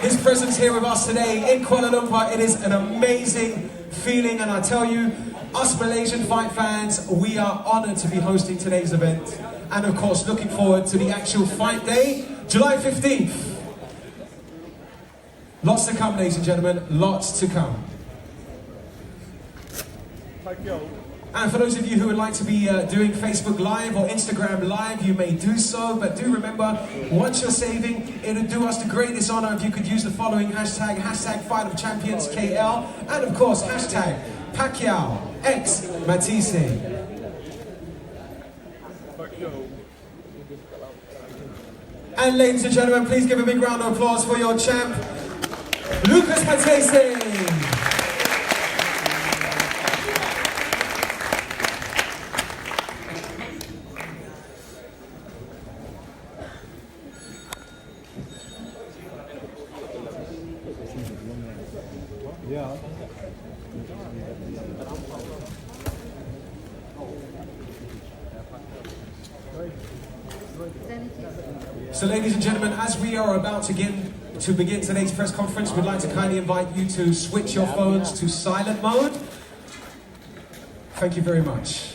his presence here with us today in Kuala Lumpur. It is an amazing feeling, and I tell you, us Malaysian fight fans, we are honored to be hosting today's event. And of course, looking forward to the actual fight day, July 15th. Lots to come, ladies and gentlemen, lots to come. And for those of you who would like to be doing Facebook Live or Instagram Live, you may do so, but do remember, once you're saving, it would do us the greatest honor if you could use the following hashtag, #FightOfChampionsKL, and of course, hashtag Pacquiao x Matthysse. And ladies and gentlemen, please give a big round of applause for your champ, Lucas Matthysse. So ladies and gentlemen, as we are about to begin today's press conference, we'd like to kindly invite you to switch your phones to silent mode. Thank you very much.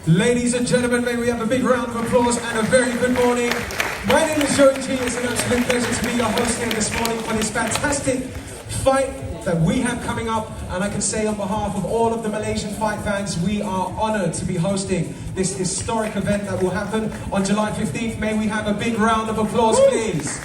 Ladies and gentlemen, may we have a big round of applause and a very good morning. My name is Joey G. It's an absolute pleasure to be your host here this morning for this fantastic fight that we have coming up. And I can say on behalf of all of the Malaysian fight fans, we are honored to be hosting this historic event that will happen on July 15th. May we have a big round of applause, please.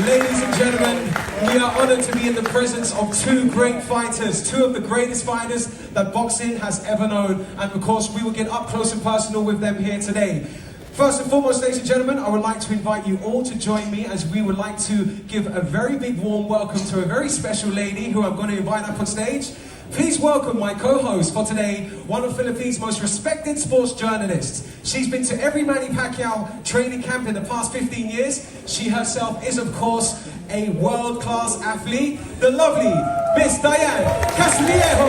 Ladies and gentlemen, we are honored to be in the presence of two great fighters, two of the greatest fighters that boxing has ever known. And of course, we will get up close and personal with them here today. First and foremost, ladies and gentlemen, I would like to invite you all to join me as we would like to give a very big warm welcome to a very special lady who I'm going to invite up on stage. Please welcome my co-host for today, one of Philippines' most respected sports journalists. She's been to every Manny Pacquiao training camp in the past 15 years. She herself is, of course, a world-class athlete, the lovely Miss Diane Casillejo.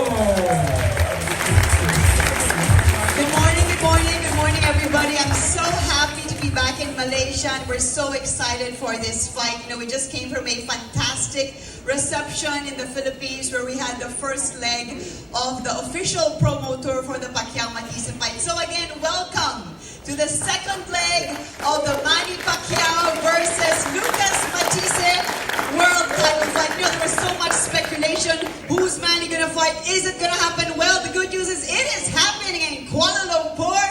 Good morning, good morning, good morning, everybody. I'm so happy to be back in Malaysia, and we're so excited for this fight. You know, we just came from a fantastic reception in the Philippines where we had the first leg of the official promo tour for the Pacquiao-Matthysse fight. So again, welcome to the second leg of the Manny Pacquiao versus Lucas Matthysse world title fight. You know, there was so much speculation. Who's Manny gonna fight? Is it gonna happen? Well, the good news is it is happening in Kuala Lumpur,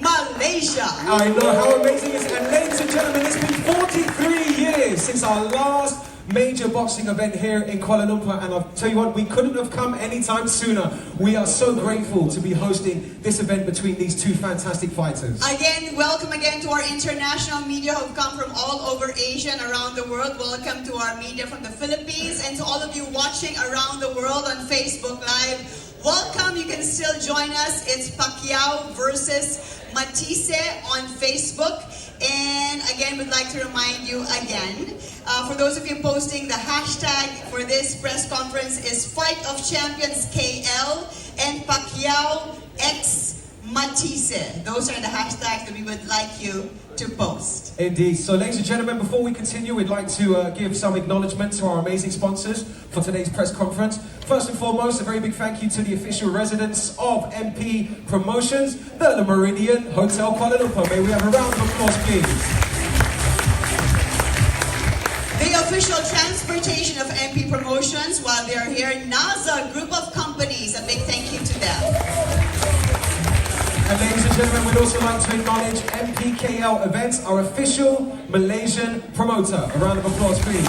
Malaysia. I know how amazing it is. And ladies and gentlemen, it's been 43 years since our last major boxing event here in Kuala Lumpur, and I'll tell you what, we couldn't have come anytime sooner. We are so grateful to be hosting this event between these two fantastic fighters. Again, welcome again to our international media who have come from all over Asia and around the world. Welcome to our media from the Philippines, and to all of you watching around the world on Facebook Live. Welcome, you can still join us. It's Pacquiao versus Matthysse on Facebook. And again, we'd like to remind you again, for those of you posting, the hashtag for this press conference is Fight of Champions KL and Pacquiao x Matthysse. Those are the hashtags that we would like you to post. Indeed. So ladies and gentlemen, before we continue, we'd like to give some acknowledgement to our amazing sponsors for today's press conference. First and foremost, a very big thank you to the official residents of MP Promotions, the Meridian Hotel Kuala Lumpur. May we have a round of applause, please. The official transportation of MP Promotions while they are here, NASA Group of Companies. A big thank you to them. And ladies and gentlemen, we'd also like to acknowledge MPKL Events, our official Malaysian promoter. A round of applause, please.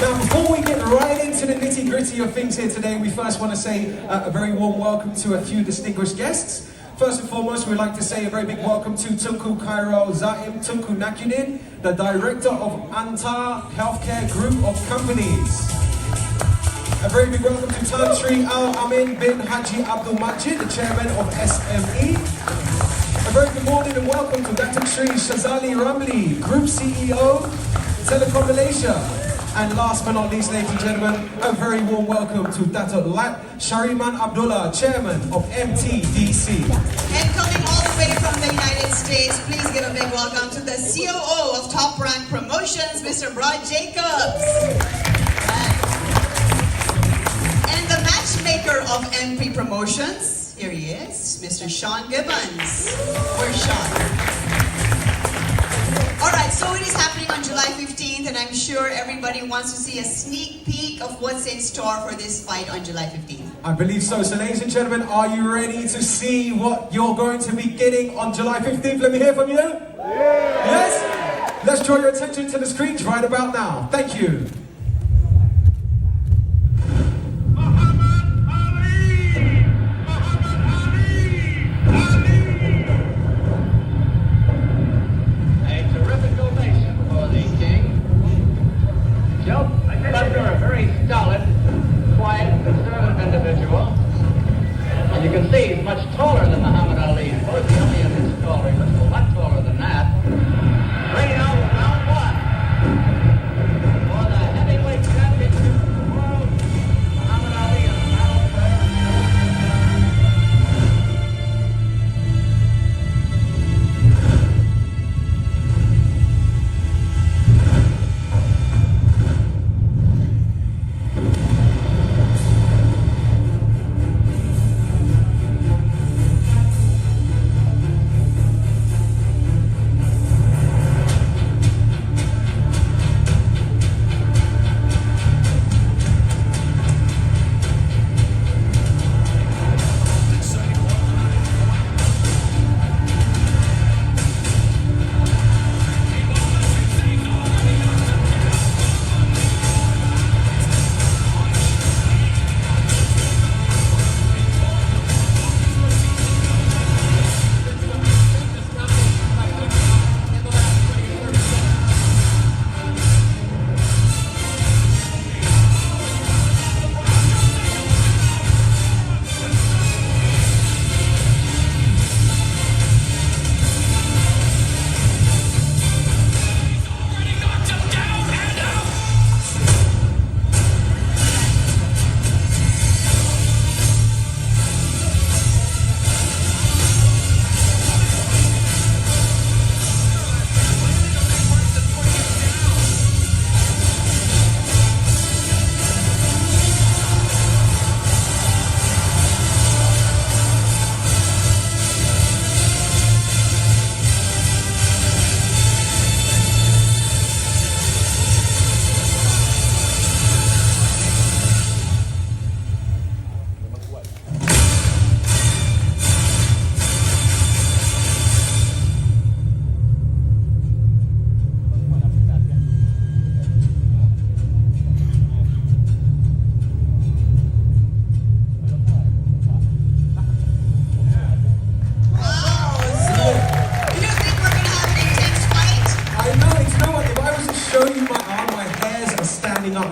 Now, before we get right into the nitty-gritty of things here today, we first want to say a very warm welcome to a few distinguished guests. First and foremost, we'd like to say a very big welcome to Tunku Khairul Zaim Tunku Nakuddin, the Director of Antar Healthcare Group of Companies. A very big welcome to Tan Sri Al Amin bin Haji Abdul Majid, the Chairman of SME. A very good morning and welcome to Datuk Sri Shazali Ramli, Group CEO, Telecom Malaysia. And last but not least, ladies and gentlemen, a very warm welcome to Datuk Lat Shariman Abdullah, Chairman of MTDC. And coming all the way from the United States, please give a big welcome to the COO of Top Rank Promotions, Mr. Brad Jacobs. And the matchmaker of MP Promotions, here he is, Mr. Sean Gibbons. Where's Sean? Alright, so it is happening on July 15th, and I'm sure everybody wants to see a sneak peek of what's in store for this fight on July 15th. I believe so. So ladies and gentlemen, are you ready to see what you're going to be getting on July 15th? Let me hear from you. Yes? Let's draw your attention to the screens right about now. Thank you. You're a very stolid, quiet, conservative individual. And you can see he's much taller than Muhammad Ali. Both the only in his taller, he looks a lot taller than that. Right now, round one. For the heavyweight championship of the world, Muhammad Ali and the battle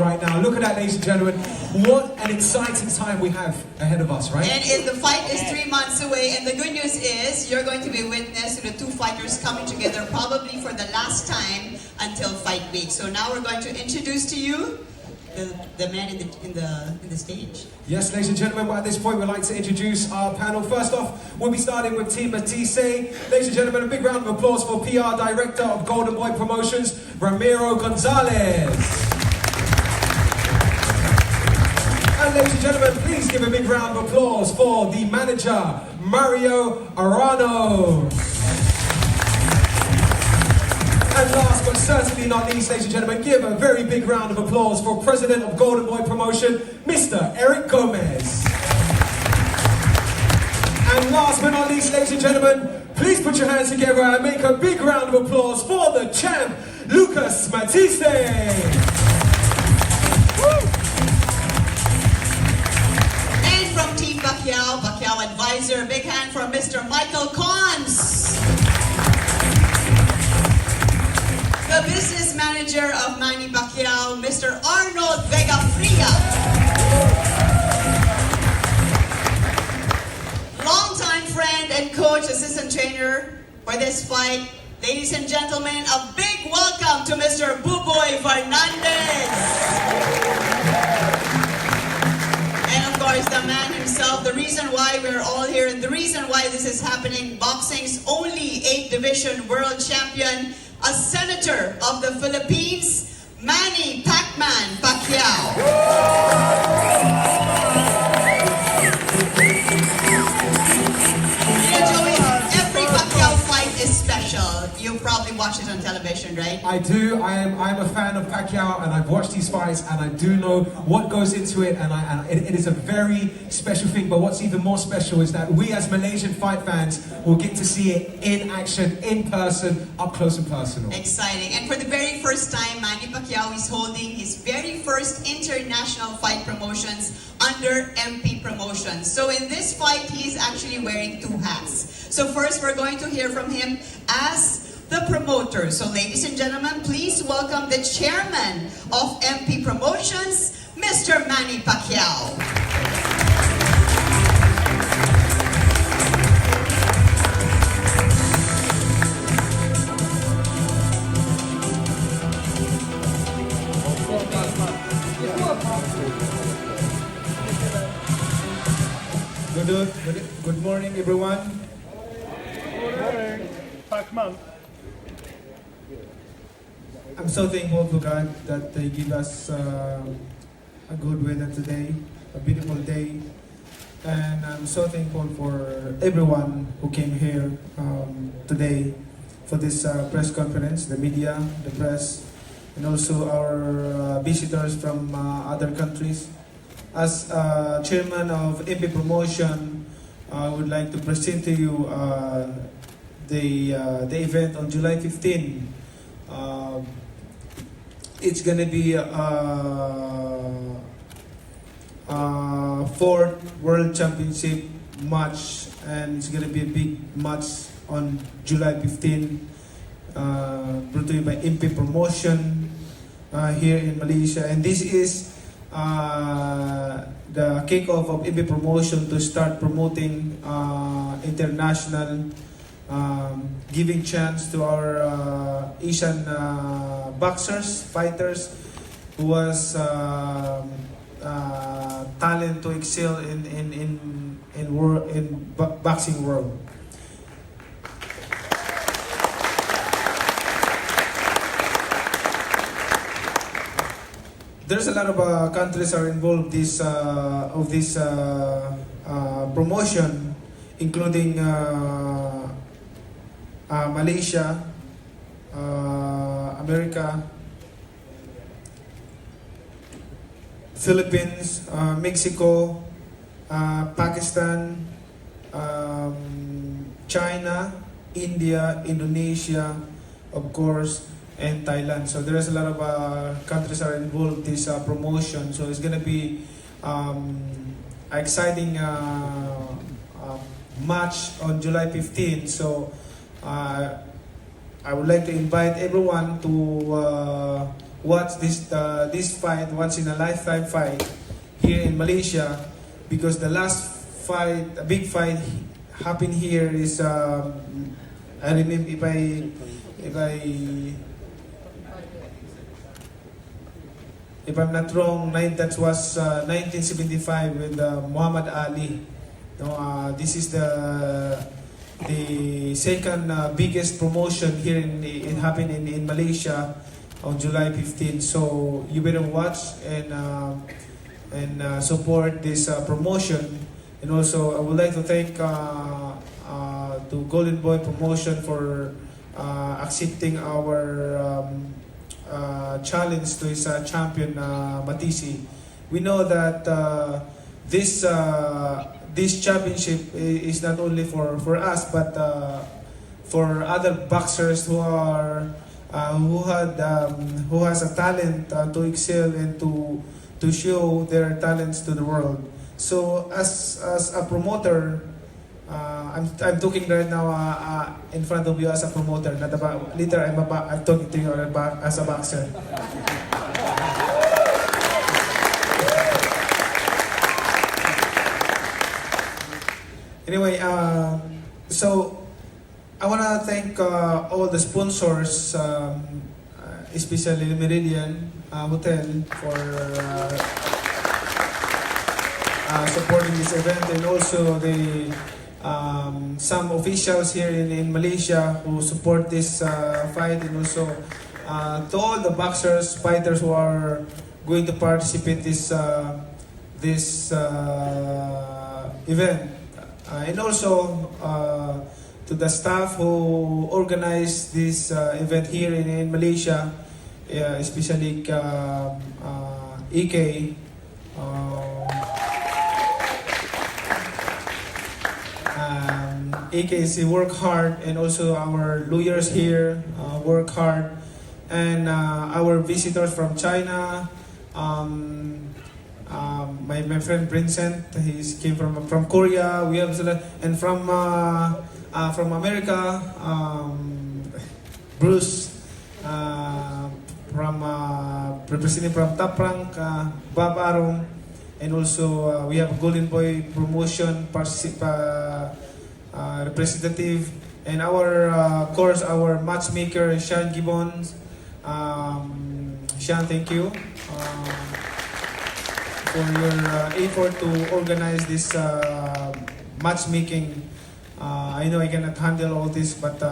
right now. Look at that, ladies and gentlemen. What an exciting time we have ahead of us, right? And the fight is 3 months away, and the good news is you're going to be witness to the two fighters coming together probably for the last time until fight week. So now we're going to introduce to you the man in the stage. Yes, ladies and gentlemen, well, at this point we'd like to introduce our panel. First off, we'll be starting with Team Matthysse. Ladies and gentlemen, a big round of applause for PR Director of Golden Boy Promotions, Ramiro Gonzalez. And ladies and gentlemen, please give a big round of applause for the manager, Mario Arano. And last but certainly not least, ladies and gentlemen, give a very big round of applause for President of Golden Boy Promotion, Mr. Eric Gomez. And last but not least, ladies and gentlemen, please put your hands together and make a big round of applause for the champ, Lucas Matthysse. And from Team Pacquiao Advisor, big hand for Mr. Michael Cons. The business manager of Manny Pacquiao, Mr. Arnold Vega Fria. Longtime friend and coach, assistant trainer for this fight. Ladies and gentlemen, a big welcome to Mr. Buboy Fernandez. And of course, the man himself, the reason why we're all here and the reason why this is happening, boxing's only 8th division world champion, a senator of the Philippines, Manny Pacquiao. Joey, every Pacquiao fight is special. You probably watch it on television, right? I do. I'm a fan of Pacquiao, and I've watched these fights, and I do know what goes into it, and it is a very special thing. But what's even more special is that we as Malaysian fight fans will get to see it in action, in person, up close and personal. Exciting. And for the very first time, Manny Pacquiao is holding his very first international fight promotions under MP Promotions. So in this fight, he's actually wearing 2 hats. So first, we're going to hear from him as the promoter. So ladies and gentlemen, please welcome the chairman of MP Promotions, Mr. Manny Pacquiao. Good morning, everyone. Good morning. Pacman. I'm so thankful to God that they give us a good weather today, a beautiful day, and I'm so thankful for everyone who came here today for this press conference, the media, the press, and also our visitors from other countries. As chairman of MP Promotion, I would like to present to you the event on July 15. It's gonna be fourth World Championship match, and it's gonna be a big match on July 15. Brought to you by MP Promotion here in Malaysia, and this is the kickoff of MP Promotion to start promoting international, giving chance to our Asian boxers, fighters, who was talent to excel in boxing world. There's a lot of countries are involved this promotion, including Malaysia, America, Philippines, Mexico, Pakistan, China, India, Indonesia, of course, and Thailand. So there's a lot of countries are involved in this promotion. So it's gonna be exciting match on July 15. So I would like to invite everyone to watch this fight, once in a lifetime fight here in Malaysia, because the last fight, a big fight happened here is I remember if I'm not wrong, that was 1975 with Muhammad Ali. This is the second biggest promotion here it happened in Malaysia on July 15. So you better watch and support this promotion. And also I would like to thank to Golden Boy Promotion for accepting our challenge to his champion Matthysse. We know that this championship is not only for us, but for other boxers who are who has a talent to excel and to show their talents to the world. So as a promoter, I'm talking right now in front of you as a promoter, not about later. I'm talking to you as a boxer. Anyway, so I want to thank all the sponsors, especially Meridian Hotel for supporting this event, and also the some officials here in Malaysia who support this fight, and also to all the boxers, fighters who are going to participate this event. And also to the staff who organized this event here in Malaysia, especially EK. EK work hard, and also our lawyers here work hard, and our visitors from China. My friend Vincent, he came from Korea. We have and from America, Bruce, from representing from Top Rank, Bob Arong, and also we have Golden Boy Promotion representative, and our of course our matchmaker Sean Gibbons. Sean, thank you for your effort to organize this matchmaking. I know I cannot handle all this, but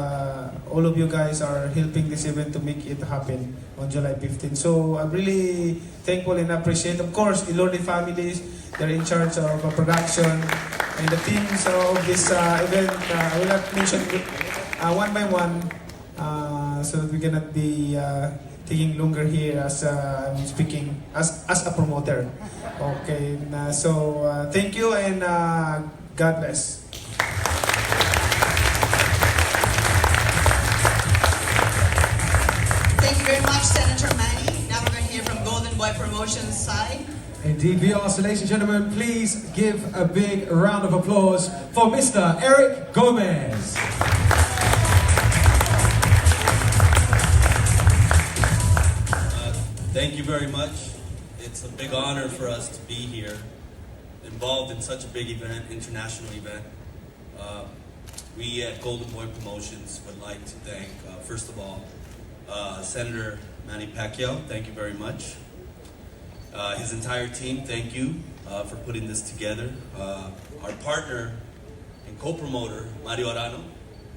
all of you guys are helping this event to make it happen on July 15. So I'm really thankful and appreciate, of course, the Ilorde families. They're in charge of production and the teams of this event. I will not mention one by one, so that we cannot be taking longer here as I'm speaking as a promoter. Okay, so thank you, and God bless. Thank you very much, Senator Manny. Now we're going to hear from Golden Boy Promotions side. Indeed, we are. So, ladies and gentlemen, please give a big round of applause for Mr. Eric Gomez. Thank you very much. It's a big honor for us to be here, involved in such a big event, international event. We at Golden Boy Promotions would like to thank, first of all, Senator Manny Pacquiao. Thank you very much. His entire team, thank you for putting this together. Our partner and co-promoter, Mario Arano,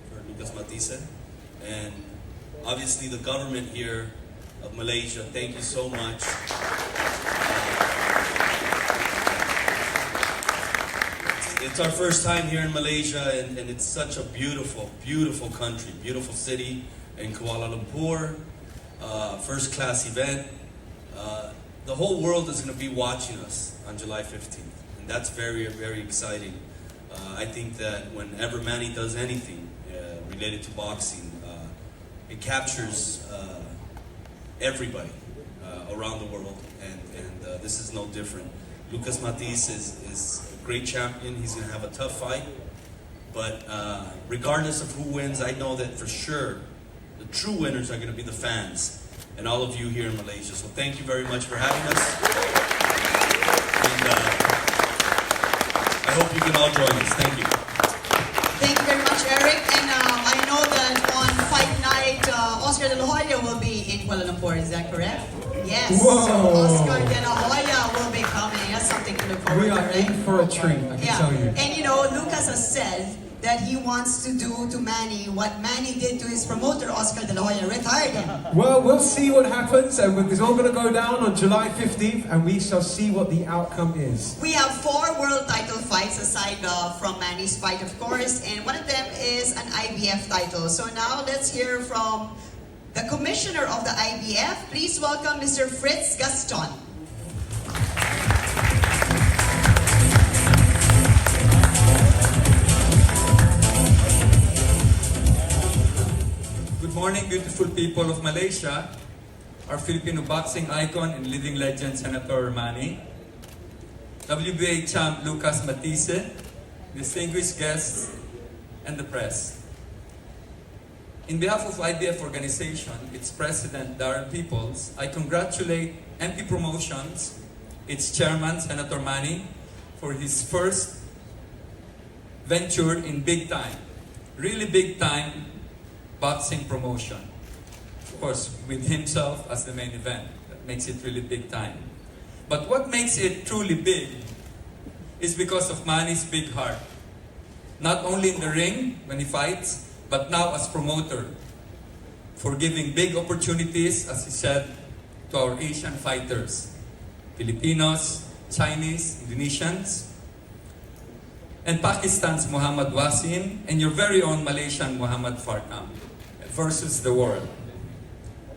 for Lucas Matthysse, and obviously the government here of Malaysia. Thank you so much. It's our first time here in Malaysia, and it's such a beautiful, beautiful country, beautiful city in Kuala Lumpur. First class event. The whole world is going to be watching us on July 15th, and that's very, very exciting. I think that whenever Manny does anything related to boxing, it captures everybody around the world, and this is no different. Lucas Matthysse is a great champion. He's going to have a tough fight, but regardless of who wins, I know that for sure the true winners are going to be the fans and all of you here in Malaysia. So thank you very much for having us, and I hope you can all join us. Thank you. Thank you very much, Eric. And I know that on fight night, Oscar De La Hoya will be in Kuala Lumpur. Is that correct? Yes. Whoa. So Oscar De La Hoya will be coming. That's something to look forward We to. are in for a treat, I can tell you. And you know, Lucas has said that he wants to do to Manny what Manny did to his promoter, Oscar De La Hoya, retired him. Well, we'll see what happens, and it's all going to go down on July 15th, and we shall see what the outcome is. We have 4 world title fights aside from Manny's fight, of course, and one of them is an IBF title. So now let's hear from the commissioner of the IBF. Please welcome Mr. Fritz Gaston. Good morning, beautiful people of Malaysia, our Filipino boxing icon and living legend, Senator Manny, WBA champ Lucas Matthysse, distinguished guests, and the press. In behalf of IBF organization, its president, Darren Peoples, I congratulate MP Promotions, its chairman, Senator Manny, for his first venture in big time, really big time boxing promotion. Of course, with himself as the main event. That makes it really big time. But what makes it truly big is because of Manny's big heart. Not only in the ring when he fights, but now as promoter, for giving big opportunities, as he said, to our Asian fighters, Filipinos, Chinese, Indonesians, and Pakistan's Muhammad Wasim, and your very own Malaysian Muhammad Farkam, versus the world.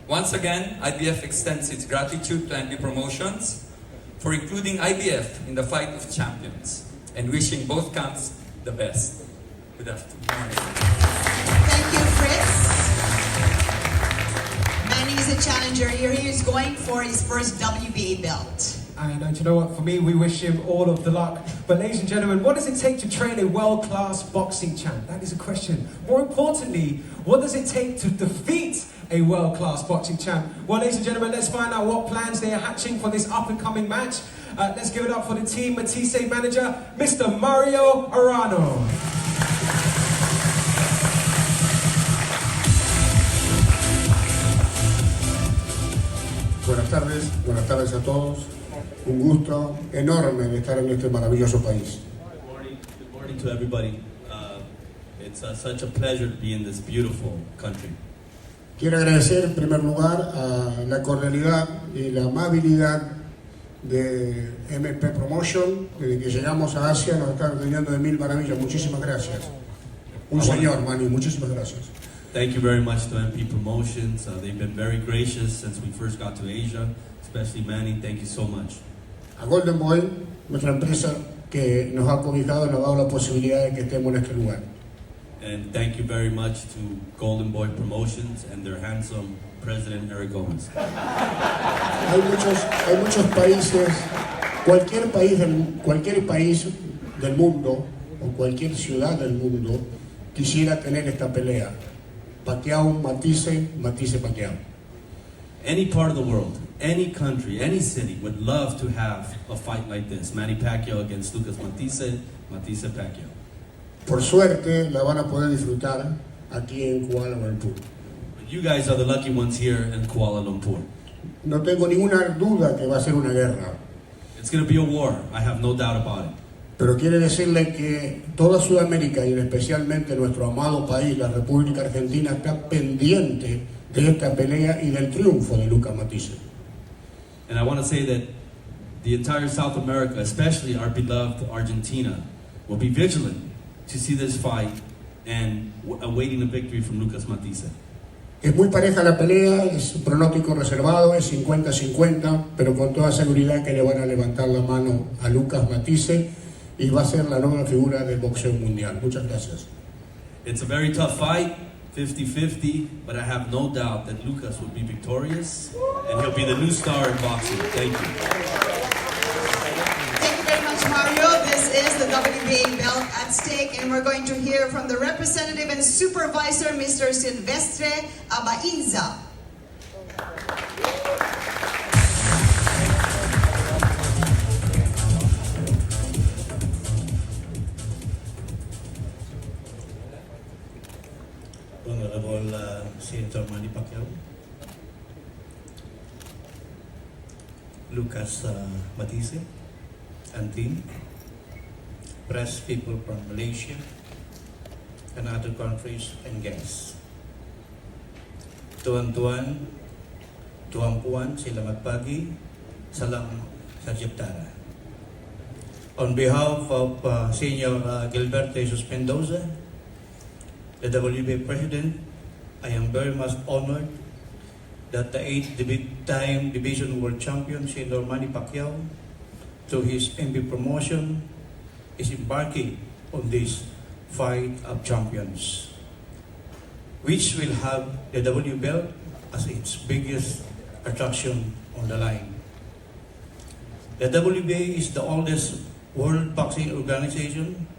Once again, IBF extends its gratitude to MP Promotions for including IBF in the fight of champions, and wishing both camps the best. Good afternoon. Thank you, Fritz. Manny is a challenger here. He is going for his first WBA belt. And you know what, for me, we wish him all of the luck. But ladies and gentlemen, what does it take to train a world-class boxing champ? That is a question. More importantly, what does it take to defeat a world-class boxing champ? Well, ladies and gentlemen, let's find out what plans they are hatching for this up-and-coming match. Let's give it up for the team Matthysse manager, Mr. Mario Arano. Buenas tardes a todos. Un gusto enorme de estar en este maravilloso país. Good morning to everybody. It's such a pleasure to be in this beautiful country. Quiero agradecer en primer lugar a la cordialidad y la amabilidad de MP Promotion. Desde que llegamos a Asia nos están atendiendo de mil maravillas. Muchísimas gracias. Un señor, Manny, muchísimas gracias. Thank you very much to MP Promotions. They've been very gracious since we first got to Asia, especially Manny. Thank you so much. A Golden Boy, nuestra empresa que nos ha cobijado y nos ha dado la posibilidad de que estemos en este lugar. And thank you very much to Golden Boy Promotions and their handsome president, Eric Gomez. Hay muchos países, cualquier país del mundo o cualquier ciudad del mundo quisiera tener esta pelea. Pacquiao, Matthysse, Matthysse, Pacquiao. Any part of the world, any country, any city would love to have a fight like this. Manny Pacquiao against Lucas Matthysse, Matthysse Pacquiao. Por suerte la van a poder disfrutar aquí en Kuala Lumpur. But you guys are the lucky ones here in Kuala Lumpur. No tengo ninguna duda que va a ser una guerra. It's going to be a war, I have no doubt about it. Pero quiere decirle que toda Sudamérica y especialmente nuestro amado país, la República Argentina, está pendiente de esta pelea y del triunfo de Lucas Matthysse. And I want to say that the entire South America, especially our beloved Argentina, will be vigilant to see this fight and awaiting a victory from Lucas Matthysse. Es muy pareja la pelea, es un pronóstico reservado, es 50-50, pero con toda seguridad que le van a levantar la mano a Lucas Matthysse y va a ser la nueva figura del boxeo mundial. Muchas gracias. It's a very tough fight, 50-50, but I have no doubt that Lucas will be victorious and he'll be the new star in boxing. Thank you. Thank you very much, Mario. This is the WBA belt at stake, and we're going to hear from the representative and supervisor, Mr. Silvestre Abaiza. Honorable Senator Manny Pacquiao, Lucas Matthysse and team, press people from Malaysia and other countries and guests. Tuan-tuan, tuan-puan, selamat pagi, salam Sagittara. On behalf of Senior Gilberto Jesus Mendoza, the WBA President, I am very much honored that the 8-time Division World Champion, Senator Manny Pacquiao, through his MP promotion, is embarking on this fight of champions. which will have the W belt as its biggest attraction on the line. The WBA is the oldest world boxing organization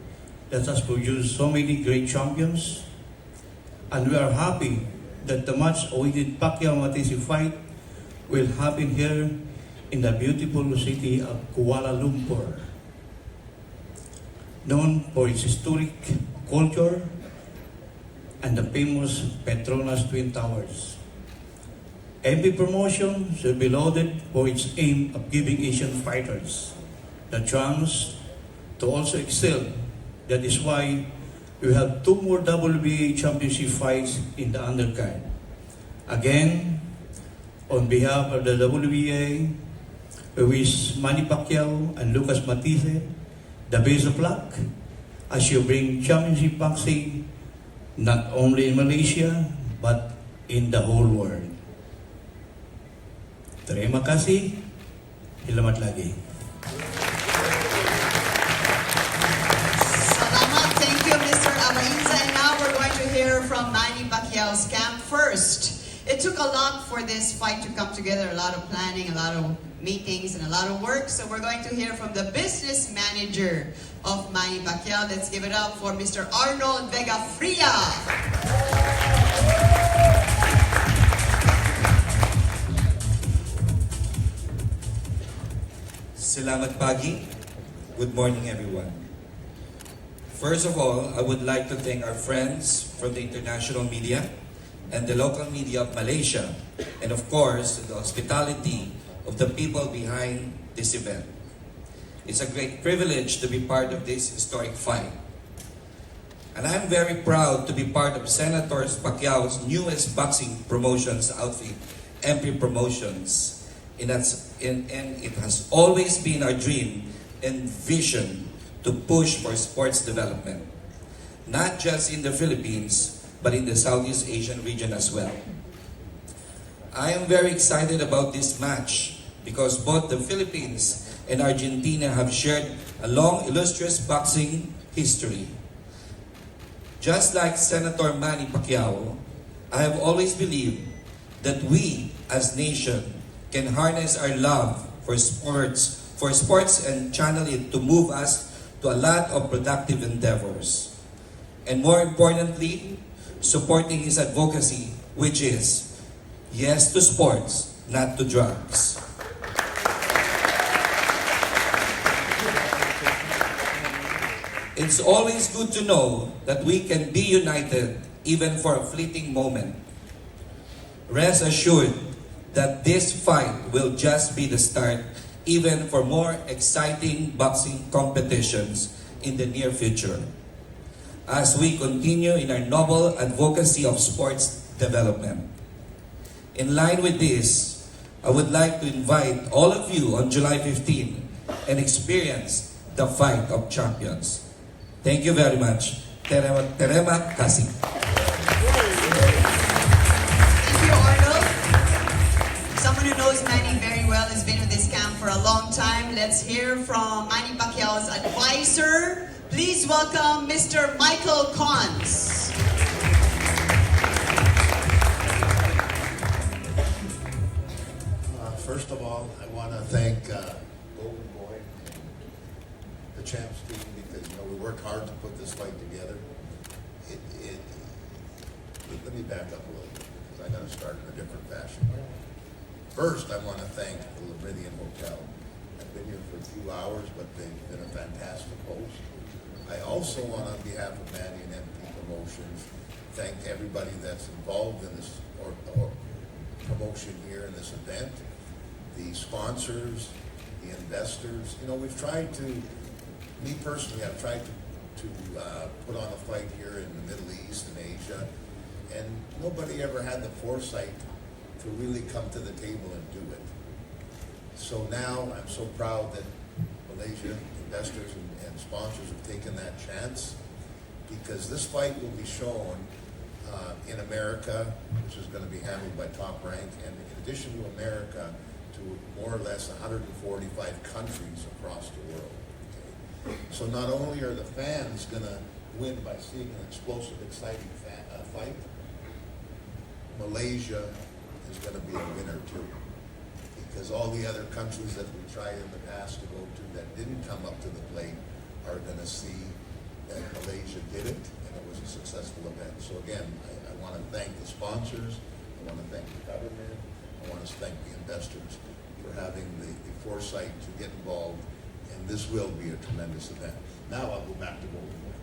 that has produced so many great champions, and we are happy that the much-awaited Pacquiao-Matthysse fight will happen here in the beautiful city of Kuala Lumpur, known for its historic culture and the famous Petronas Twin Towers. MP promotion should be lauded for its aim of giving Asian fighters the chance to also excel. That is why we have 2 more WBA championship fights in the undercard. Again, on behalf of the WBA, we wish Manny Pacquiao and Lucas Matthysse the best of luck as you bring championship boxing not only in Malaysia but in the whole world. Terima kasih. Selamat lagi. Salamat. Thank you, Mr. Amainza. And now we're going to hear from Manny Pacquiao's camp first. It took a lot for this fight to come together, a lot of planning, a lot of meetings, and a lot of work. So we're going to hear from the business manager of Manny Pacquiao. Let's give it up for Mr. Arnold Vega Fria. Salamat pagi. Good morning, everyone. First of all, I would like to thank our friends from the international media and the local media of Malaysia, and of course, the hospitality of the people behind this event. It's a great privilege to be part of this historic fight. And I'm very proud to be part of Senator Pacquiao's newest boxing promotions outfit, MP Promotions. And it has always been our dream and vision to push for sports development, not just in the Philippines, but in the Southeast Asian region as well. I am very excited about this match because both the Philippines and Argentina have shared a long, illustrious boxing history. Just like Senator Manny Pacquiao, I have always believed that we as nation can harness our love for sports and channel it to move us to a lot of productive endeavors. And more importantly, supporting his advocacy, which is yes to sports, not to drugs. It's always good to know that we can be united even for a fleeting moment. Rest assured that this fight will just be the start even for more exciting boxing competitions in the near future as we continue in our noble advocacy of sports development. In line with this, I would like to invite all of you on July 15 and experience the fight of champions. Thank you very much. Terima kasih. Thank you, Arnold. Someone who knows Manny very well, has been with this camp for a long time. Let's hear from Manny Pacquiao's advisor. Please welcome Mr. Michael Cons. First of all, I want to thank Golden Boy and the Champs team because we worked hard to put this fight together. Let me back up a little bit because I got to start in a different fashion. First, I want to thank the Meridian Hotel. I've been here for a few hours, but they've been a fantastic host. I also want, on behalf of Manny and MP Promotions, thank everybody that's involved in this or promotion here in this event, the sponsors, the investors. We've tried to, me personally, I've tried to put on a fight here in the Middle East and Asia, and nobody ever had the foresight to really come to the table and do it. So now I'm so proud that Malaysia investors and sponsors have taken that chance, because this fight will be shown in America, which is going to be handled by Top Rank, and in addition to America, to more or less 145 countries across the world. Okay? So not only are the fans going to win by seeing an explosive, exciting fight, Malaysia is going to be a winner too. Because all the other countries that we tried in the past to go to that didn't come up to the plate are going to see that Malaysia did it, and it was a successful event. So again, I want to thank the sponsors, I want to thank the government, I want to thank the investors for having the foresight to get involved, and this will be a tremendous event. Now I'll go back to Baltimore.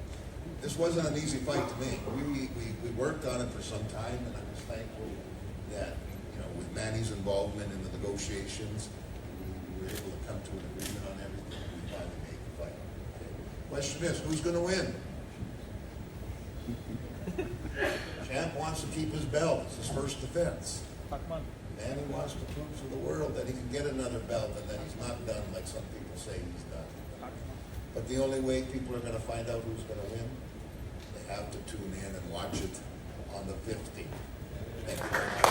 This wasn't an easy fight to make. We worked on it for some time, and I was thankful that, with Manny's involvement in the negotiations, we were able to come to an agreement on everything. We finally made the fight. Okay. Question is, who's going to win? Champ wants to keep his belt. It's his first defense. Manny wants to prove to the world that he can get another belt and that he's not done like some people say he's done. But the only way people are going to find out who's going to win, they have to tune in and watch it on the 15th. Thank you very much.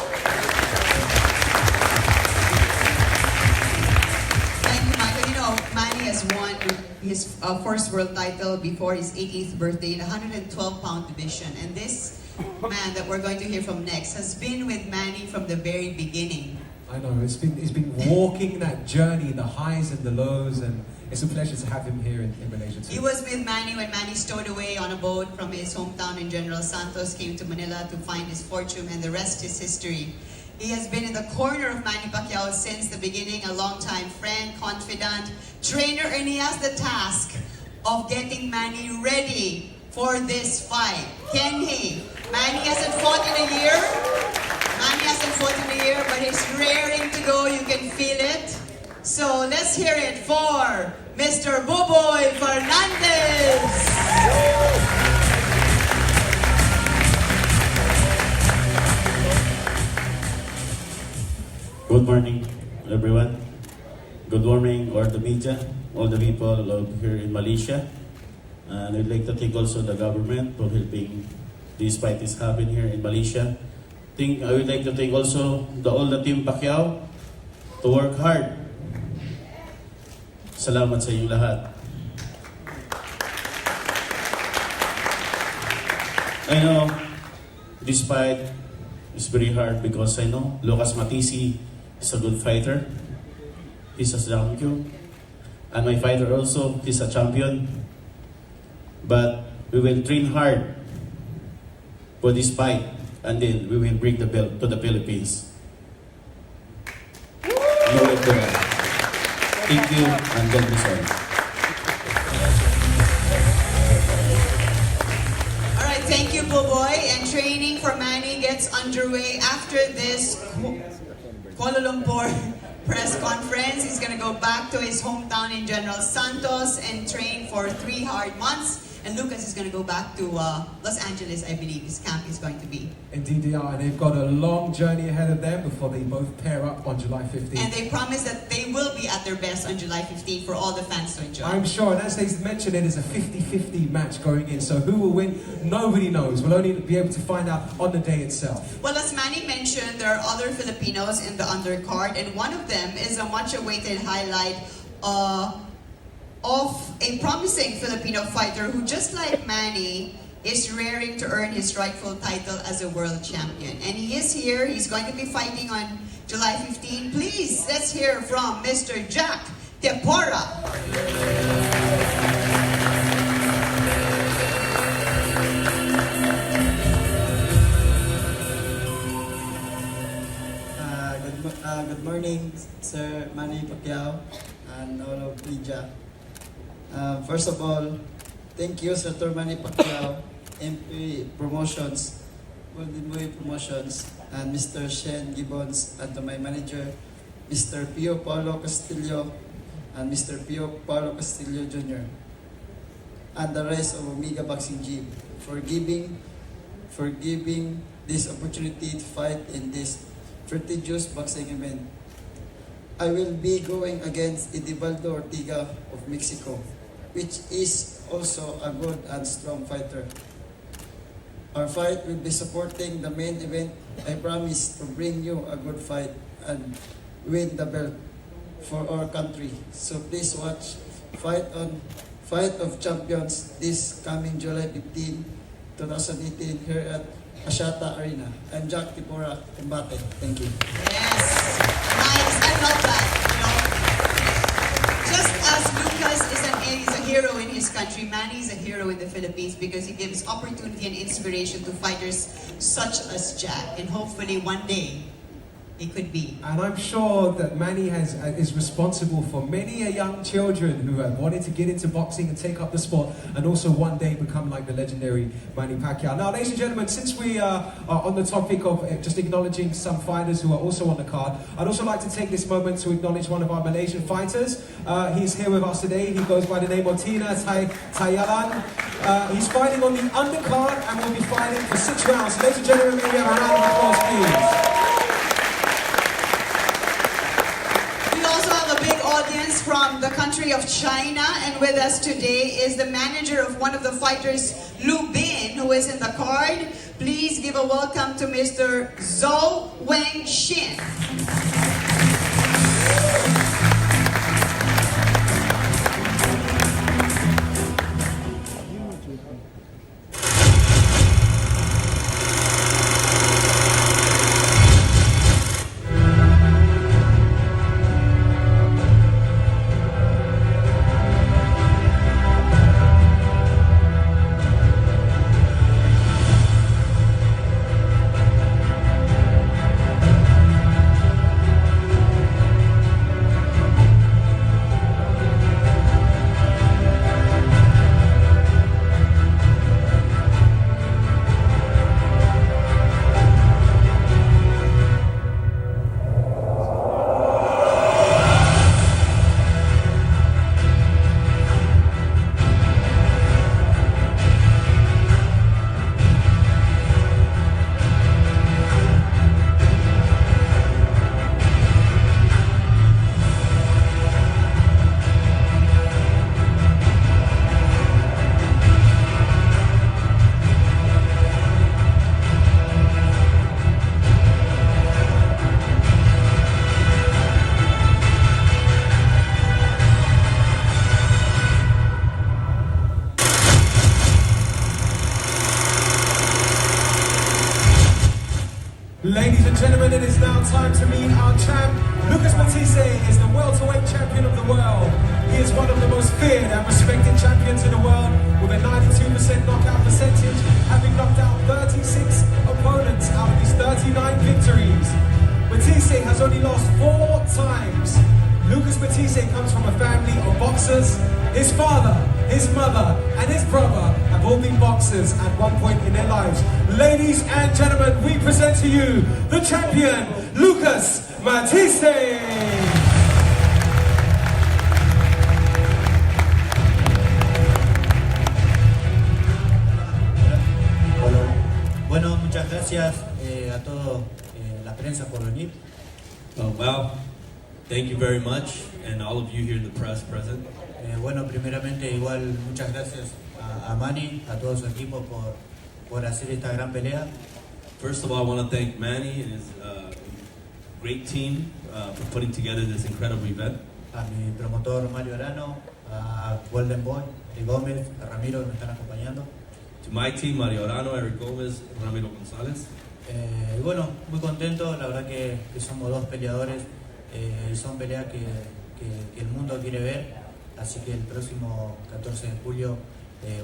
Thank you, Michael. Manny has won his first world title before his 80th birthday in the 112-pound division. And this man that we're going to hear from next has been with Manny from the very beginning. I know, he's been walking that journey, the highs and the lows, and it's a pleasure to have him here in Malaysia too. He was with Manny when Manny stowed away on a boat from his hometown in General Santos, came to Manila to find his fortune, and the rest is history. He has been in the corner of Manny Pacquiao since the beginning, a long-time friend, confidant, trainer, and he has the task of getting Manny ready for this fight. Can he? Manny hasn't fought in a year. Manny hasn't fought in a year, but he's raring to go. You can feel it. So let's hear it for Mr. Boboy Fernandez. Good morning, everyone. Good morning, all the media, all the people here in Malaysia. And I'd like to thank also the government for helping this fight is happen here in Malaysia. I would like to thank also all the team Pacquiao to work hard. Salamat sa inyong lahat. I know this fight is very hard because I know Lucas Matthysse is a good fighter. He's a champion. And my fighter also, he's a champion. But we will train hard for this fight, and then we will bring the belt to the Philippines. No way to run. Thank you, and God bless all. All right, thank you, Boboy. And training for Manny gets underway after this Kuala Lumpur press conference. He's going to go back to his hometown in General Santos and train for 3 hard months. And Lucas is going to go back to Los Angeles, I believe his camp is going to be. Indeed they are, and they've got a long journey ahead of them before they both pair up on July 15th. And they promise that they will be at their best on July 15th for all the fans to enjoy. I'm sure, and as they mentioned, it is a 50-50 match going in, so who will win, nobody knows. We'll only be able to find out on the day itself. Well, as Manny mentioned, there are other Filipinos in the undercard, and one of them is a much-awaited highlight of a promising Filipino fighter who, just like Manny, is raring to earn his rightful title as a world champion. And he is here. He's going to be fighting on July 15. Please, let's hear from Mr. Jack Tepora. Good morning, Sir Manny Pacquiao and all of media. First of all, thank you, Sir Manny Pacquiao, MP Promotions, Golden Boy Promotions, and Mr. Shen Gibbons, and to my manager, Mr. Pio Paulo Castillo, and Mr. Pio Paulo Castillo Jr., and the rest of Omega Boxing Gym for giving this opportunity to fight in this prestigious boxing event. I will be going against Edivaldo Ortega of Mexico, which is also a good and strong fighter. Our fight will be supporting the main event. I promise to bring you a good fight and win the belt for our country. So please watch Fight of Champions this coming July 15, 2018 here at Asiata Arena. I'm Jack Tipura Combate. Thank you. Yes, nice. I love that. Just as Lucas is a hero in his country, Manny is a hero in the Philippines because he gives opportunity and inspiration to fighters such as Jack, and hopefully one day it could be. And I'm sure that Manny is responsible for many young children who have wanted to get into boxing and take up the sport, and also one day become like the legendary Manny Pacquiao. Now, ladies and gentlemen, since we are on the topic of just acknowledging some fighters who are also on the card, I'd also like to take this moment to acknowledge one of our Malaysian fighters. He's here with us today. He goes by the name of Tina Tayalan. He's fighting on the undercard and will be fighting for 6 rounds. Ladies and gentlemen, may we have a round of applause, please. Audience from the country of China, and with us today is the manager of one of the fighters, Lu Bin, who is in the card. Please give a welcome to Mr. Zhou Wengxin. Ladies and gentlemen, it is now time to meet our champ. Lucas Matthysse is the welterweight champion of the world. He is one of the most feared and respected champions in the world, with a 92% knockout percentage, having knocked out 36 opponents out of his 39 victories. Matthysse has only lost 4 times. Lucas Matthysse comes from a family of boxers. His father, his mother, and his brother have all been boxers at one point in their lives. Ladies and gentlemen, we present to you the champion, Lucas Matthysse. Bueno, muchas gracias a toda la prensa por venir. Wow, thank you very much, and all of you here in the press present. Bueno, primeramente igual muchas gracias a Manny, a todo su equipo por hacer esta gran pelea. First of all, I want to thank Manny and his great team for putting together this incredible event. A mi promotor Mario Arano, a Golden Boy, Eric Gómez, a Ramiro que me están acompañando. To my team, Mario Arano, Eric Gómez, Ramiro González. Y bueno, muy contento, la verdad que somos 2 peleadores, y son peleas que el mundo quiere ver, así que el próximo 14 de julio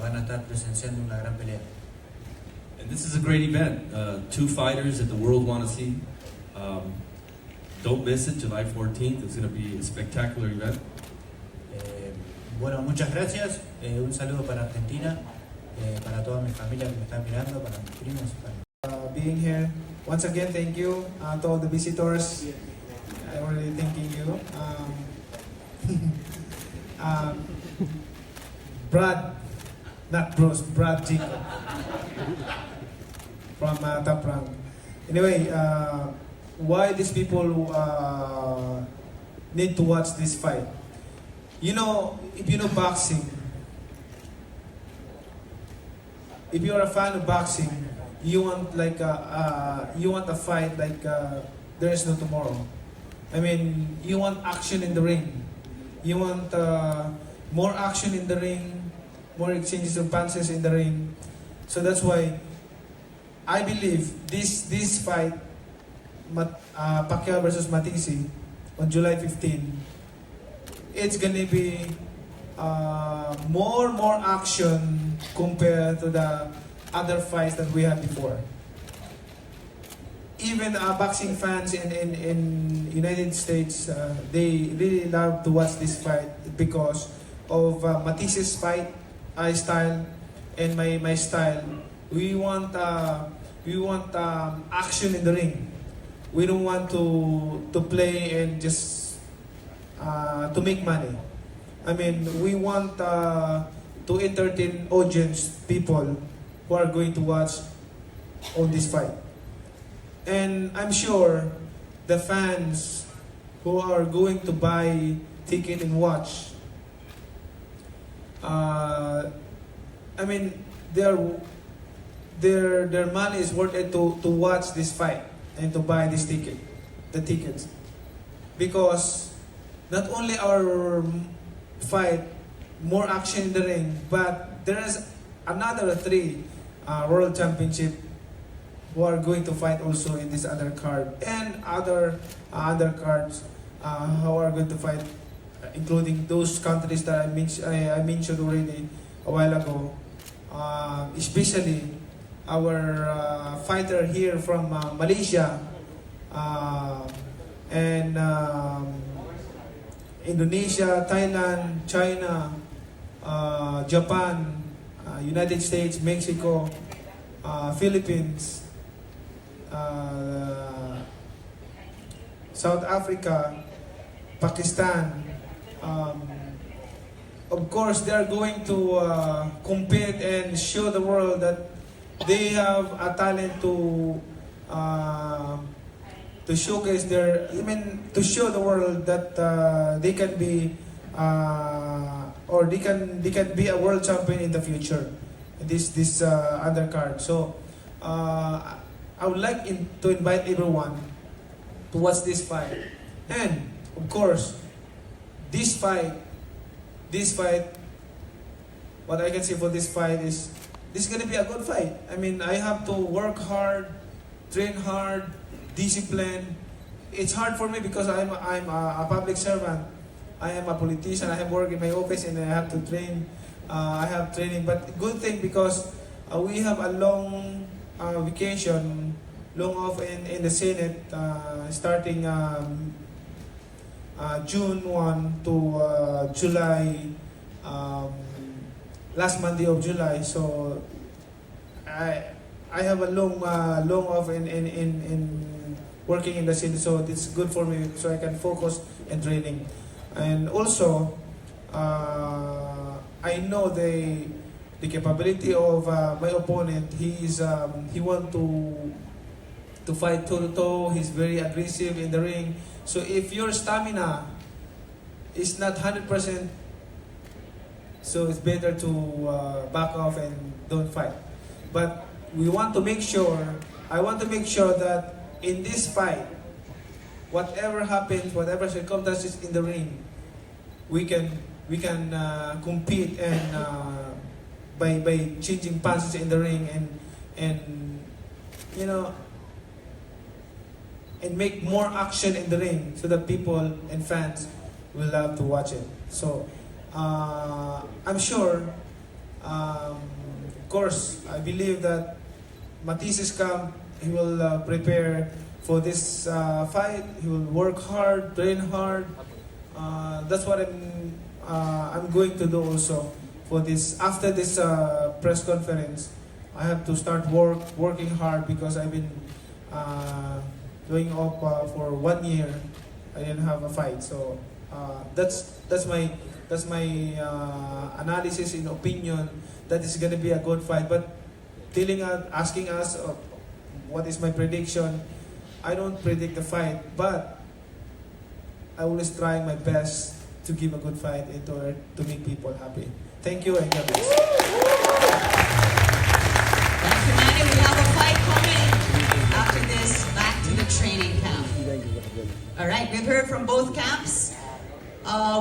van a estar presenciando una gran pelea. And this is a great event. 2 fighters that the world want to see. Don't miss it, July 14th. It's going to be a spectacular event. Bueno, muchas gracias. Un saludo para Argentina, para toda mi familia que me está mirando, para mis primos. Being here. Once again, thank you to all the visitors. I'm really thanking you. Brad, not Bruce, Brad Jacob from Top Rank. Anyway, why these people need to watch this fight? You know, if you know boxing, if you're a fan of boxing, you want like you want a fight like there is no tomorrow. I mean, you want action in the ring. You want more action in the ring, more exchanges of punches in the ring. So that's why I believe this fight, Pacquiao versus Matthysse on July 15, it's gonna be more action compared to the other fights that we had before. Even boxing fans in United States, they really love to watch this fight because of Matthisse's fight style and my style. We want action in the ring. We don't want to play and just to make money. I mean, we want to entertain audience, people who are going to watch on this fight. And I'm sure the fans who are going to buy ticket and watch, I mean, their money is worth it to watch this fight and to buy the tickets. Because not only our fight, more action in the ring, but there is another 3 world championship who are going to fight also in this undercard, and other undercards who are going to fight, including those countries that I mentioned already a while ago. Especially our fighter here from Malaysia and Indonesia, Thailand, China, Japan, United States, Mexico, Philippines, South Africa, Pakistan. Of course, they are going to compete and show the world that they have a talent to showcase to show the world that they can be or they can be a world champion in the future. This undercard. So I would like to invite everyone to watch this fight, and of course, this fight. What I can say for this fight is this is gonna be a good fight. I mean, I have to work hard, train hard, discipline. It's hard for me because I'm a public servant. I am a politician. I have work in my office and I have to train. I have training, but good thing because we have a long vacation, long off in the Senate, starting June 1 to July, last Monday of July. So I have a long off in working in the city, so it's good for me so I can focus in training. And also I know the capability of my opponent. He want to fight toe to toe. He's very aggressive in the ring. So if your stamina is not 100%, so it's better to back off and don't fight. But I want to make sure that in this fight, whatever happens, whatever circumstances in the ring, we can compete and by changing punches in the ring and and make more action in the ring so that people and fans will love to watch it. So I'm sure, of course, I believe that Matthisse's camp, he will prepare for this fight. He will work hard, train hard. That's what I'm going to do also for this. After this press conference, I have to start working hard because I've been going off for 1 year. I didn't have a fight, so that's my analysis and opinion that is gonna be a good fight. But asking us what is my prediction, I don't predict the fight, but I always try my best to give a good fight and to make people happy. Thank you and God bless. Thank you, Manny. We have a fight coming after this. Back to the training camp. All right, we've heard from both camps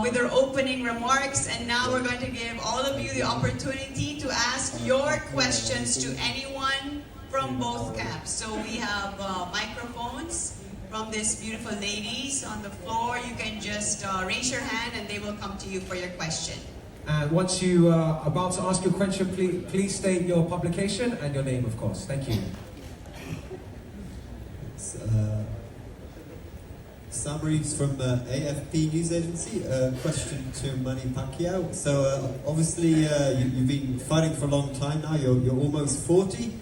with their opening remarks, and now we're going to give all of you the opportunity to ask your questions to anyone from both camps. So we have microphones from these beautiful ladies on the floor. You can just raise your hand and they will come to you for your question. And once you are about to ask your question, please state your publication and your name, of course. Thank you. Summaries from AFP News Agency. Question to Manny Pacquiao. So obviously you've been fighting for a long time now. You're almost 40.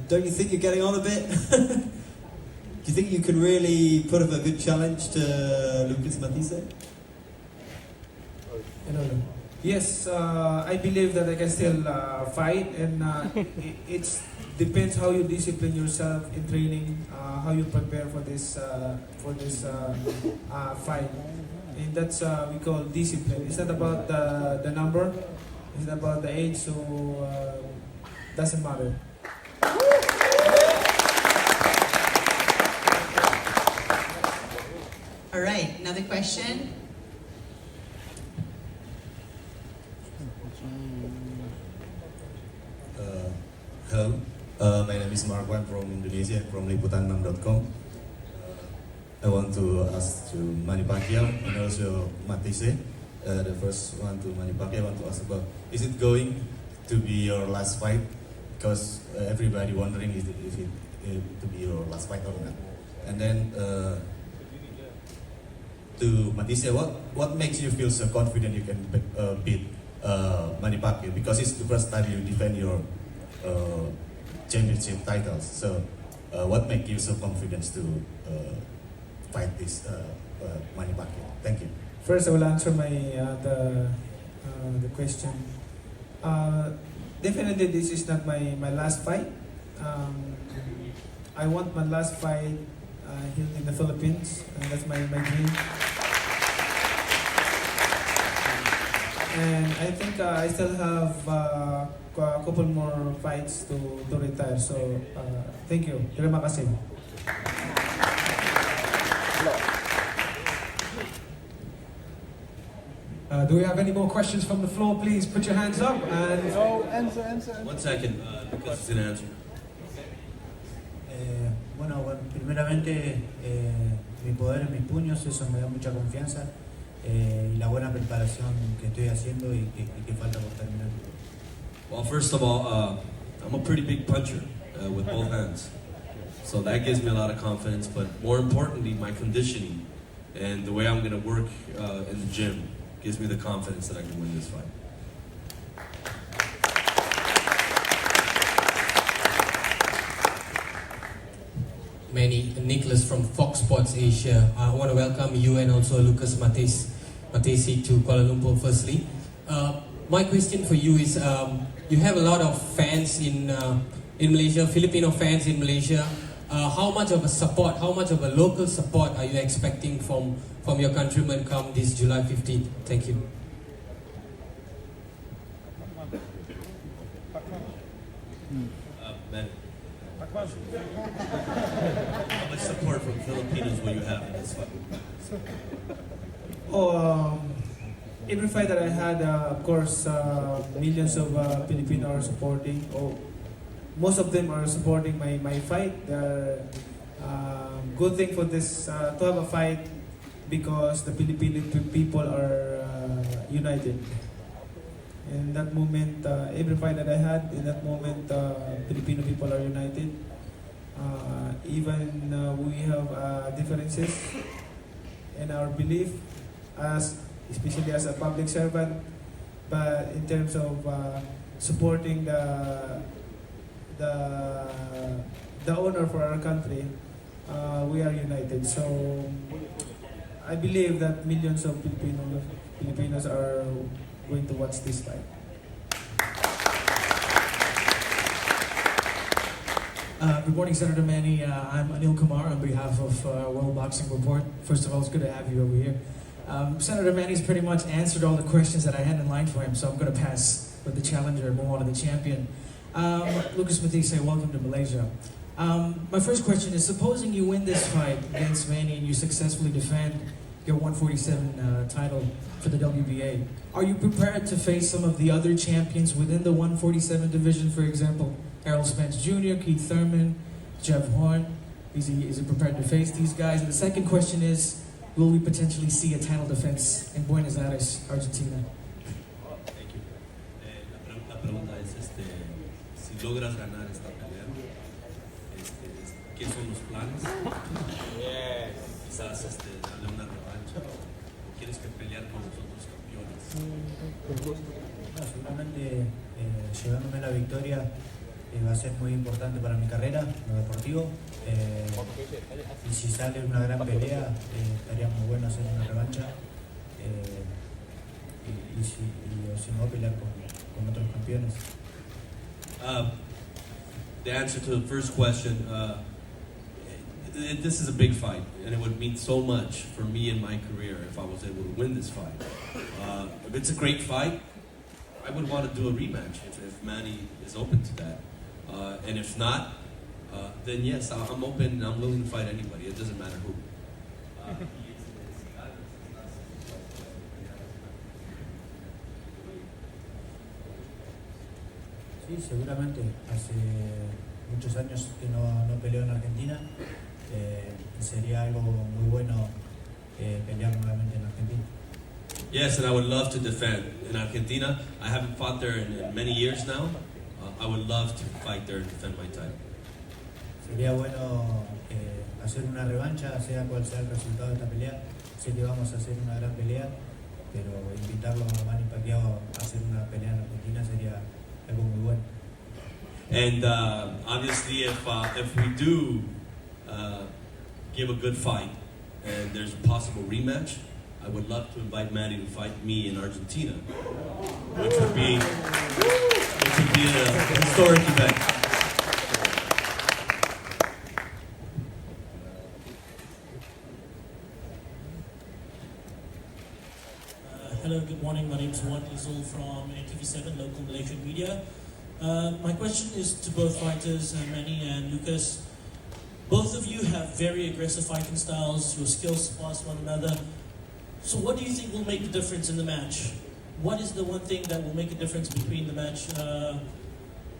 Don't you think you're getting on a bit? Do you think you can really put up a good challenge to Lucas Matthysse? Yes, I believe that I can still fight, and it depends how you discipline yourself in training, how you prepare for this fight, and that's we call discipline. It's not about the number, it's about the age, so doesn't matter. All right, another question. Hello, my name is Marwan from Indonesia, from liputan6.com. I want to ask to Manny Pacquiao and also Matthysse. The first one to Manny Pacquiao, I want to ask about, is it going to be your last fight? Because everybody wondering if it to be your last fight or not. And then to Matthysse, what makes you feel so confident you can beat Manny Pacquiao? Because it's the first time you defend your championship titles. So, what makes you so confident to fight this Manny Pacquiao? Thank you. First, I will answer the question. Definitely, this is not my last fight. I want my last fight here in the Philippines, and that's my dream. And I think I still have a couple more fights to retire. So, thank you. Terima kasih. Do we have any more questions from the floor? Please put your hands up. And answer. 1 second, because it's an answer. Bueno, primeramente mi poder en mis puños, eso me da mucha confianza, y la buena preparación que estoy haciendo y que falta por terminar. Well, first of all, I'm a pretty big puncher with both hands. So that gives me a lot of confidence, but more importantly, my conditioning and the way I'm going to work in the gym gives me the confidence that I can win this fight. Manny, Nicholas from Fox Sports Asia. I want to welcome you and also Lucas Matthysse to Kuala Lumpur firstly. My question for you is, you have a lot of fans in Malaysia, Filipino fans in Malaysia. How much of a support, how much of a local support are you expecting from your countrymen come this July 15th? Thank you. Manny, how much support from Filipinos will you have in this fight? Every fight that I had, of course, millions of Filipinos are supporting. Most of them are supporting my fight. Good thing for this to have a fight because the Filipino people are united. In that moment, every fight that I had, in that moment, Filipino people are united. Even we have differences in our belief, especially as a public servant, but in terms of supporting the honor for our country, we are united. So I believe that millions of Filipinos are going to watch this fight. Good morning, Senator Manny. I'm Anil Kumar on behalf of World Boxing Report. First of all, it's good to have you over here. Senator Manny's pretty much answered all the questions that I had in line for him, so I'm going to pass with the challenger and move on to the champion. Lucas Matthysse, welcome to Malaysia. My first question is, supposing you win this fight against Manny and you successfully defend your 147 title for the WBA, are you prepared to face some of the other champions within the 147 division, for example, Errol Spence Jr., Keith Thurman, Jeff Horn. Is he prepared to face these guys? And the second question is, will we potentially see a title defense in Buenos Aires, Argentina? Thank you. La pregunta es, si logras ganar esta pelea, ¿qué son los planes? Quizás darle una revancha o quieres que pelear con los otros campeones. No, seguramente llevándome la victoria va a ser muy importante para mi carrera, lo deportivo. Y si sale una gran pelea, estaría muy bueno hacer una revancha. O si no, pelear con otros campeones. The answer to the first question, this is a big fight, and it would mean so much for me in my career if I was able to win this fight. If it's a great fight, I would want to do a rematch if Manny is open to that. And if not, then yes, I'm open. I'm willing to fight anybody. It doesn't matter who. Sí, seguramente. Hace muchos años que no peleo en Argentina. Sería algo muy bueno pelear nuevamente en Argentina. Yes, and I would love to defend in Argentina. I haven't fought there in many years now. I would love to fight there and defend my title. Sería bueno hacer una revancha, sea cual sea el resultado de esta pelea. Sé que vamos a hacer una gran pelea, pero invitarlo a Manny Pacquiao a hacer una pelea en Argentina sería algo muy bueno. And obviously, if we do give a good fight and there's a possible rematch, I would love to invite Manny to fight me in Argentina, which would be a historic event. Hello, good morning. My name is Juan Izul from TV7 Local Malaysian Media. My question is to both fighters, Manny and Lucas. Both of you have very aggressive fighting styles. Your skills surpass one another. So what do you think will make the difference in the match? What is the one thing that will make a difference between the match?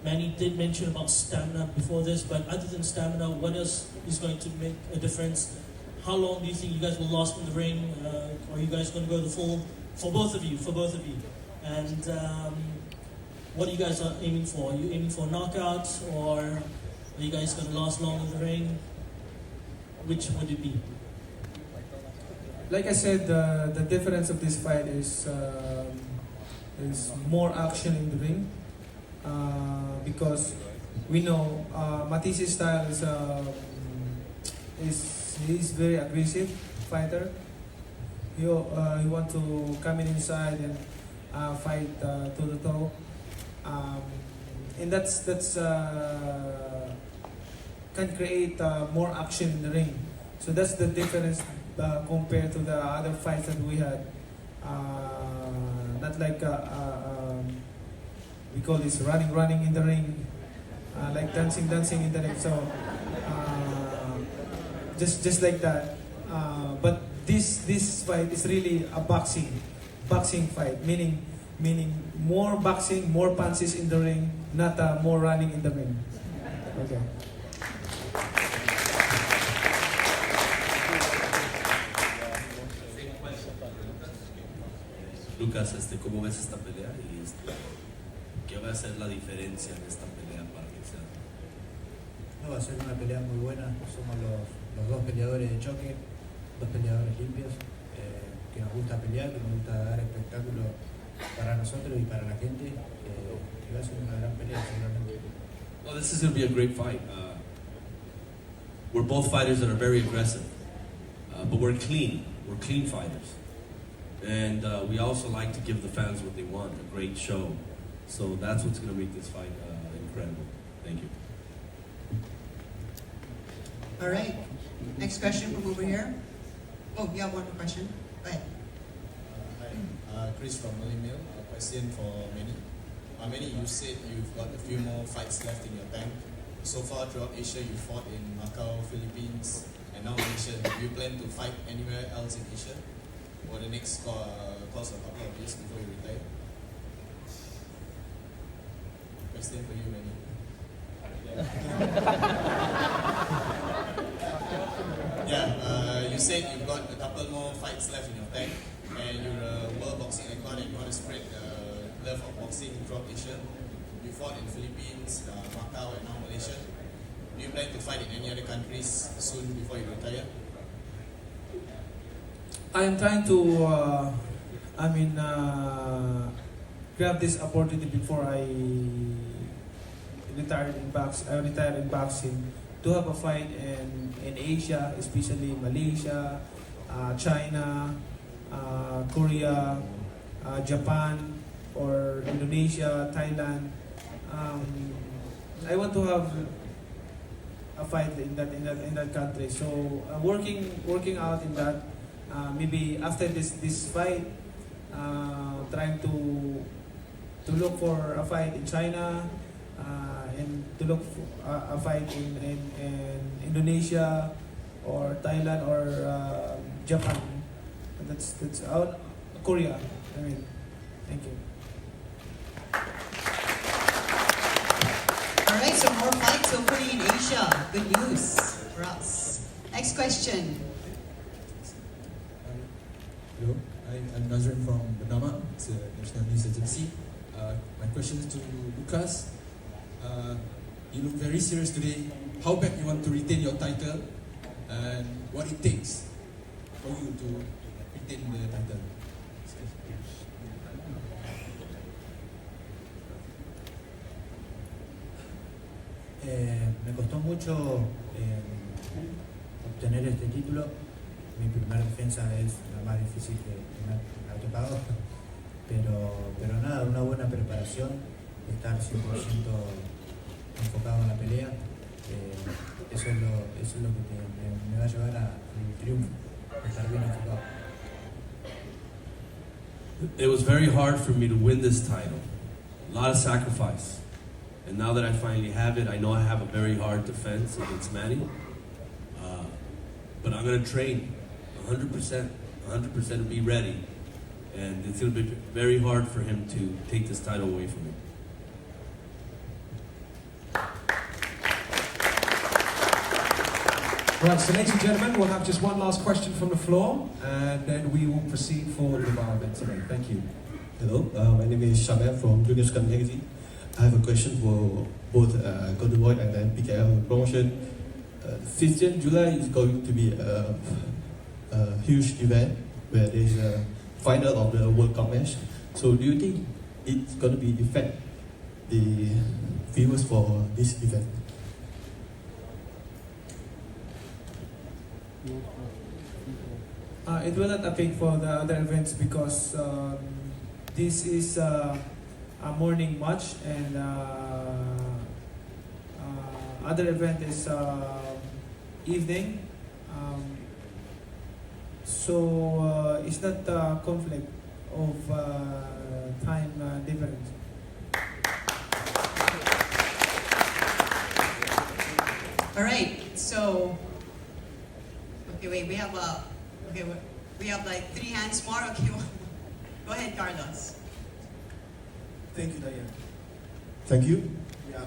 Manny did mention about stamina before this, but other than stamina, what else is going to make a difference? How long do you think you guys will last in the ring? Are you guys going to go the full? For both of you. And what are you guys aiming for? Are you aiming for a knockout, or are you guys going to last long in the ring? Which would it be? Like I said, the difference of this fight is more action in the ring, because we know Matthysse's style is very aggressive fighter. He want to come inside and fight toe to toe, and that's can create more action in the ring. So that's the difference compared to the other fights that we had. Not like we call this running in the ring, like dancing in the ring. So just like that. But this fight is really a boxing fight, meaning more boxing, more punches in the ring, not more running in the ring. Okay. Lucas, ¿cómo ves esta pelea? Y ¿qué va a ser la diferencia en esta pelea para que sea? No, va a ser una pelea muy buena. Somos los dos peleadores de choque, dos peleadores limpios, que nos gusta pelear, que nos gusta dar espectáculo para nosotros y para la gente. Que va a ser una gran pelea seguramente. Well, this is going to be a great fight. We're both fighters that are very aggressive, but we're clean. We're clean fighters. And we also like to give the fans what they want, a great show. So that's what's going to make this fight incredible. Thank you. All right. Next question from over here. Oh, you have one more question. Go ahead. Hi, Chris from Malay Mail. A question for Manny. Manny, you said you've got a few more fights left in your tank. So far throughout Asia, you fought in Macau, Philippines, and now Malaysia. Do you plan to fight anywhere else in Asia for the next course of a couple of years before you retire? Question for you, Manny. Yeah, you said you've got a couple more fights left in your tank, and you're a world boxing icon and you want to spread the love of boxing throughout Asia. You fought in Philippines, Macau, and now Malaysia. Do you plan to fight in any other countries soon before you retire? I am trying to, grab this opportunity before I retire in boxing to have a fight in Asia, especially Malaysia, China, Korea, Japan, or Indonesia, Thailand. I want to have a fight in that country. So working out in that. Maybe after this fight, trying to look for a fight in China, and to look for a fight in Indonesia or Thailand or Japan. That's out. Korea. Thank you. All right, so more fights hopefully in Asia. Good news for us. Next question. Hello, I'm Nazrin from Bernama. It's a national news agency. My question is to Lucas. You look very serious today. How bad you want to retain your title, and what it takes for you to retain the title? Me costó mucho obtener este título. Mi primera defensa es la más difícil que me ha tocado, pero nada, una buena preparación, estar 100% enfocado en la pelea, eso es lo que me va a llevar al triunfo, estar bien enfocado. It was very hard for me to win this title. A lot of sacrifice. And now that I finally have it, I know I have a very hard defense against Manny. But I'm going to train 100%, and be ready. And it's going to be very hard for him to take this title away from me. Right, so ladies and gentlemen, we'll have just one last question from the floor, and then we will proceed forward with our event today. Thank you. Hello, my name is Shabab from Juniors Cup Magazine. I have a question for both Golden Boy and then PKL promotion. 15th July is going to be a huge event where there's a final of the World Cup match. So do you think it's going to be affect the viewers for this event? It will not affect for the other events because this is a morning match, and other event is evening. So it's not a conflict of time difference. All right, so wait, we have like 3 hands more. Okay, go ahead, Carlos. Thank you, Diane. Thank you. Yeah,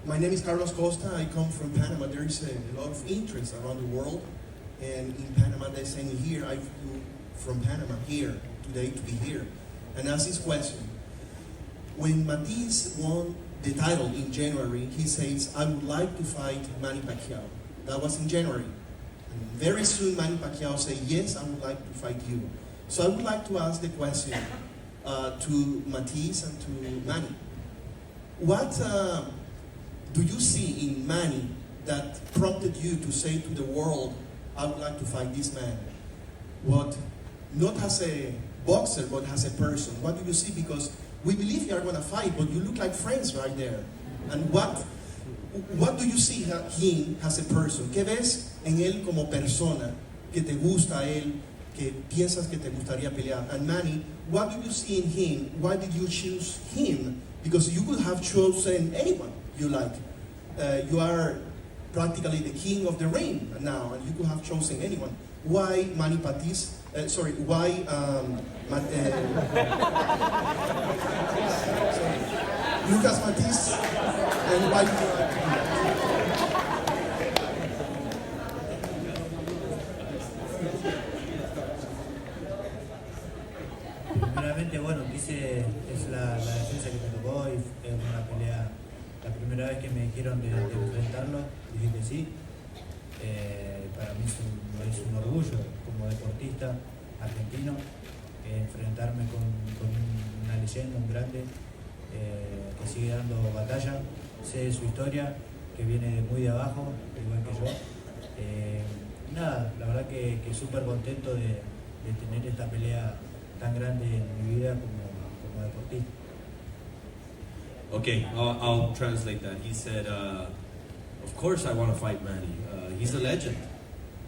my name is Carlos Costa. I come from Panama. There is a lot of interest around the world, and in Panama they're saying here, I flew from Panama here today to be here and ask this question. When Matthysse won the title in January, he says, I would like to fight Manny Pacquiao. That was in January. And very soon Manny Pacquiao said, yes, I would like to fight you. So I would like to ask the question to Matthysse and to Manny. What do you see in Manny that prompted you to say to the world, I would like to fight this man? What, not as a boxer, but as a person. What do you see? Because we believe you are going to fight, but you look like friends right there. And what do you see him as a person? ¿Qué ves en él como persona que te gusta a él, que piensas que te gustaría pelear? And Manny, what do you see in him? Why did you choose him? Because you could have chosen anyone you like. You are practically the king of the ring now, and you could have chosen anyone. Why Manny Pacquiao? Why Lucas Matthysse And why do you like to do that? Primeramente, bueno, es la defensa que me tocó y es una pelea, la primera vez que me dijeron de enfrentarlo, dije que sí. Para mí es un orgullo como deportista argentino enfrentarme con una leyenda, un grande que sigue dando batalla. Sé su historia, que viene muy de abajo, igual que yo. Nada, la verdad que súper contento de tener esta pelea tan grande en mi vida como deportista. Okay, I'll translate that. He said, of course I want to fight Manny. He's a legend.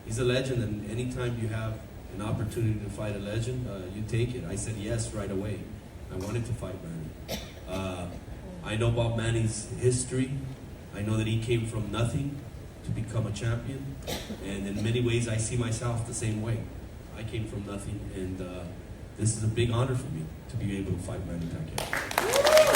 He's a legend, and anytime you have an opportunity to fight a legend, you take it. I said yes right away. I wanted to fight Manny. I know about Manny's history. I know that he came from nothing to become a champion, and in many ways I see myself the same way. I came from nothing, and this is a big honor for me to be able to fight Manny Pacquiao.